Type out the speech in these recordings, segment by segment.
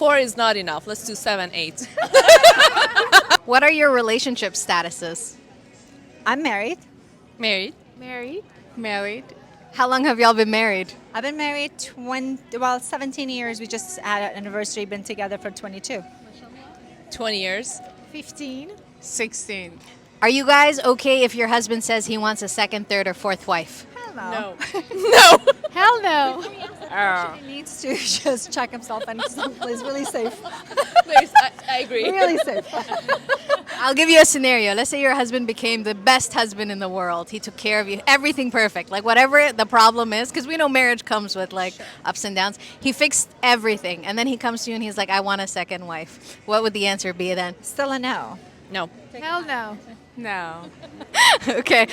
4 is not enough. Let's do 7, 8. What are your relationship statuses? I'm married. Married. Married. Married. How long have y'all been married? I've been married 17 years. We just had an anniversary, been together for 22. 20 years. 15. 16. Are you guys okay if your husband says he wants a second, third, or fourth wife? Hell no. No. Hell no. He needs to just check himself and someplace really safe. Please, I agree. Really safe. I'll give you a scenario. Let's say your husband became the best husband in the world. He took care of you, everything perfect. Like whatever the problem is, because we know marriage comes with like ups and downs. He fixed everything. And then he comes to you and he's like, I want a second wife. What would the answer be then? Still a no. No. Hell no. No. Okay.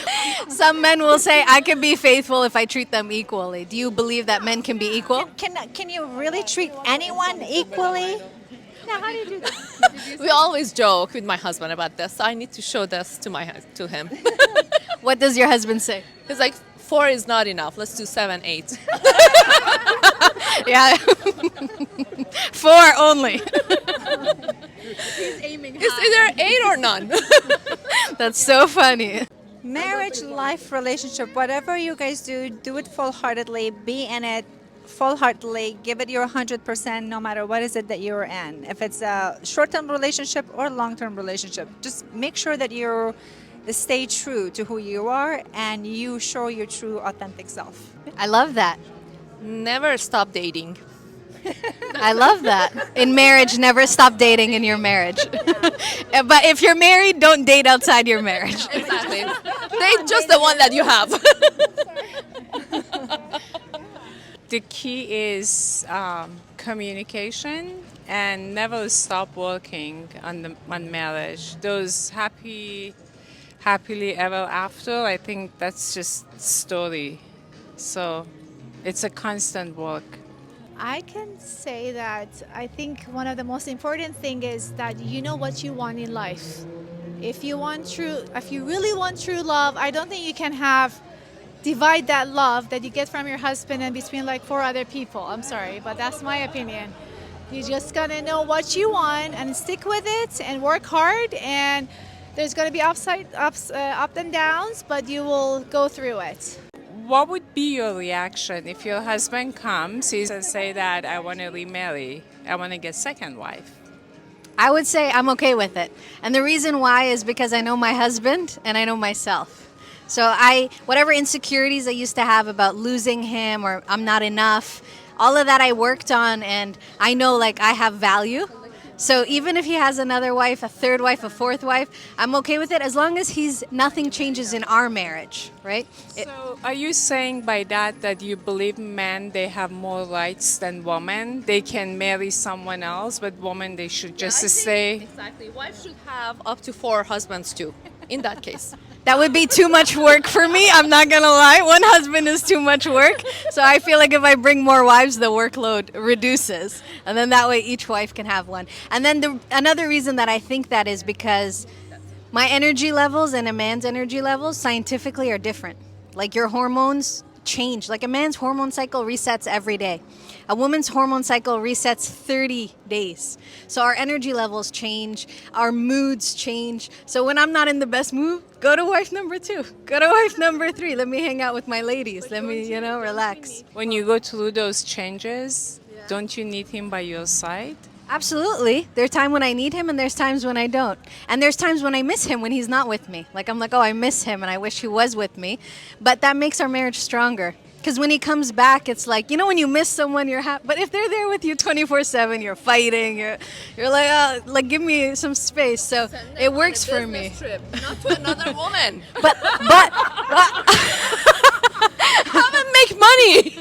Some men will say, I can be faithful if I treat them equally. Do you believe that men can be equal? Can you really treat anyone equally? Now, how do you do that? We always joke with my husband about this. I need to show this to him. What does your husband say? He's like, 4 is not enough. Let's do 7, 8. Yeah. 4 only. It's either 8 or none. That's so funny. Marriage, life, relationship, whatever you guys do it full-heartedly. Be in it full-heartedly. Give it your 100% no matter what is it that you're in. If it's a short-term relationship or long-term relationship, just make sure that you stay true to who you are and you show your true, authentic self. I love that. Never stop dating. I love that. In marriage, never stop dating in your marriage. But if you're married, don't date outside your marriage. Exactly. Date just the one that you have. The key is communication and never stop working on marriage. Those happily ever after, I think that's just story. So it's a constant work. I can say that I think one of the most important thing is that you know what you want in life. If you really want true love, I don't think you can divide that love that you get from your husband and between like 4 other people. I'm sorry, but that's my opinion. You just gotta know what you want and stick with it and work hard. And there's gonna be ups and downs, but you will go through it. What would be your reaction if your husband comes and say that I want to remarry, I want to get second wife? I would say I'm okay with it. And the reason why is because I know my husband and I know myself. So whatever insecurities I used to have about losing him or I'm not enough, all of that I worked on and I know like I have value. So even if he has another wife, a third wife, a fourth wife, I'm okay with it as long as nothing changes in our marriage, right? So are you saying by that you believe men, they have more rights than women? They can marry someone else, but women, they should just stay? Exactly. Wives should have up to 4 husbands too, in that case. That would be too much work for me. I'm not going to lie. One husband is too much work. So I feel like if I bring more wives, the workload reduces. And then that way each wife can have one. And then another reason that I think that is because my energy levels and a man's energy levels scientifically are different. Like your hormones change. Like a man's hormone cycle resets every day. A woman's hormone cycle resets 30 days. So our energy levels change, our moods change. So when I'm not in the best mood, go to wife number 2, go to wife number 3. Let me hang out with my ladies. Let me, relax. When you go through those changes, don't you need him by your side? Absolutely. There's time when I need him and there's times when I don't. And there's times when I miss him when he's not with me. Like I'm like, oh, I miss him and I wish he was with me. But that makes our marriage stronger. Because when he comes back, it's like, when you miss someone, you're happy. But if they're there with you 24/7, you're fighting. You're like, oh, like give me some space. So it works for me. Trip, not to another woman. But Come and make money.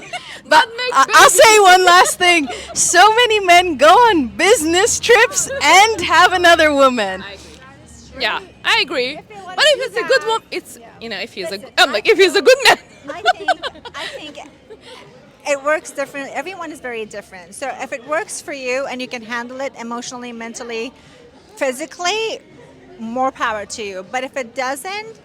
But I'll say one last thing. So many men go on business trips and have another woman. Yeah, I agree. But if it's a good woman, it's if he's a good man. I think it works differently. Everyone is very different. So if it works for you and you can handle it emotionally, mentally, physically, more power to you. But if it doesn't,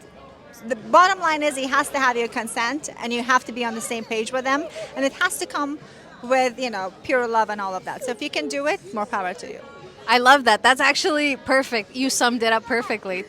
the bottom line is he has to have your consent and you have to be on the same page with him. And it has to come with, you know, pure love and all of that. So if you can do it, more power to you. I love that. That's actually perfect. You summed it up perfectly.